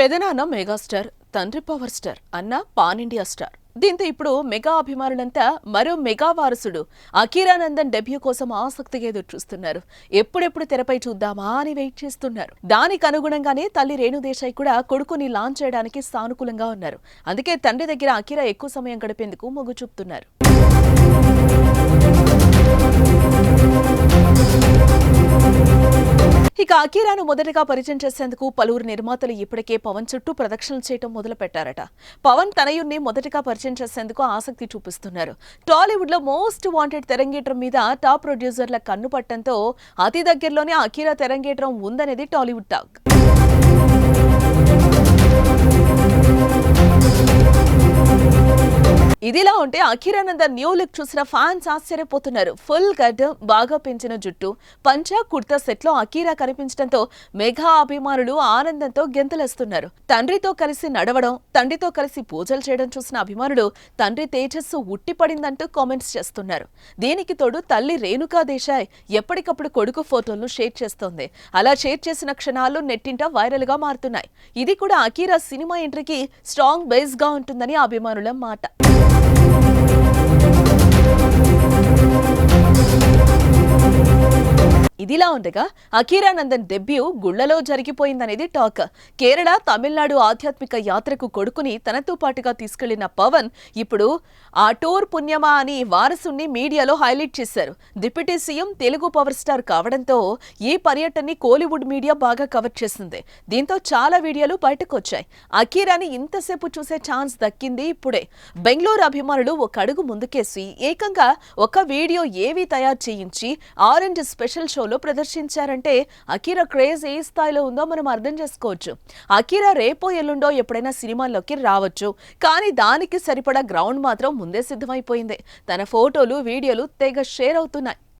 పెదనాన్న మెగాస్టార్, తండ్రి power star, అన్న పాన్ ఇండియా స్టార్. దీంతో ఇప్పుడు మెగా అభిమానులంతా మరో మెగా వారసుడు అఖీరానందన్ డెబ్యూ కోసం ఆసక్తిగా ఎదురు చూస్తున్నారు. ఎప్పుడెప్పుడు తెరపై చూద్దామా అని వెయిట్ చేస్తున్నారు. దానికి అనుగుణంగానే తల్లి రేణుదేశాయ్ కూడా కొడుకుని లాంచ్ చేయడానికి సానుకూలంగా ఉన్నారు. అందుకే తండ్రి దగ్గర అఖీరా ఎక్కువ సమయం గడిపేందుకు మొగ్గు చూపుతున్నారు. ఇక అఖీరాను మొదటగా పరిచయం చేసేందుకు పలువురు నిర్మాతలు ఇప్పటికే పవన్ చుట్టూ ప్రదక్షిణలు చేయడం మొదలు పెట్టారట. పవన్ తనయుణ్ణి మొదటగా పరిచయం చేసేందుకు ఆసక్తి చూపిస్తున్నారు. టాలీవుడ్ లో మోస్ట్ వాంటెడ్ తెరంగేట్రం మీద టాప్ ప్రొడ్యూసర్ల కన్ను పట్టడంతో అతి దగ్గరలోనే అఖీరా తెరంగేట్రం ఉందనేది టాలీవుడ్ టాక్. ఇదిలా ఉంటే అఖీరానందన్ న్యూ లుక్ చూసిన ఫ్యాన్స్ ఆశ్చర్యపోతున్నారు. ఫుల్ కట్, బాగా పెంచిన జుట్టు, పంచా కుర్తా సెట్ లో అఖీరా కనిపించడంతో మెగా అభిమానులు ఆనందంతో గెంతులేస్తున్నారు. తండ్రితో కలిసి నడవడం, తండ్రితో కలిసి పూజలు చేయడం చూసిన అభిమానులు తండ్రి తేజస్సు ఉట్టిపడిందంటూ కామెంట్స్ చేస్తున్నారు. దీనికి తోడు తల్లి రేణుకాదేశాయ్ ఎప్పటికప్పుడు కొడుకు ఫోటోలను షేర్ చేస్తోంది. అలా షేర్ చేసిన క్షణాలు నెట్టింట వైరల్ గా మారుతున్నాయి. ఇది కూడా అఖీరా సినిమా ఎంట్రీకి స్ట్రాంగ్ బేస్ గా ఉంటుందని అభిమానుల మాట. ఇదిలా ఉండగా అఖీరానందన్ డెబ్యూ గుళ్లలో జరిగిపోయిందనేది టాక్. కేరళ, తమిళనాడు ఆధ్యాత్మిక యాత్రకు కొడుకుని తనతో పాటుగా తీసుకెళ్లిన పవన్ ఇప్పుడు ఆ టూర్ పుణ్యమా అని వారసుని మీడియాలో హైలైట్ చేశారు. Deputy CM, Telugu power star కావడంతో ఈ పర్యటనని కోలీవుడ్ మీడియా బాగా కవర్ చేసింది. దీంతో చాలా వీడియోలు బయటకు వచ్చాయి. అఖీరాని ఇంతసేపు చూసే ఛాన్స్ దక్కింది ఇప్పుడే. బెంగళూరు అభిమానులు ఒక అడుగు ముందుకేసి ఏకంగా ఒక వీడియో ఏవి తయారు చేయించి ఆరెంజ్ స్పెషల్ షోలో ప్రదర్శించారంటే అఖీరా క్రేజ్ ఏ స్థాయిలో ఉందో మనం అర్థం చేసుకోవచ్చు. అఖీరా రేపో ఎల్లుండో ఎప్పుడైనా సినిమాల్లోకి రావచ్చు. కానీ దానికి సరిపడా గ్రౌండ్ మాత్రం ముందే సిద్ధమైపోయింది. తన ఫోటోలు, వీడియోలు తెగ షేర్ అవుతున్నాయి.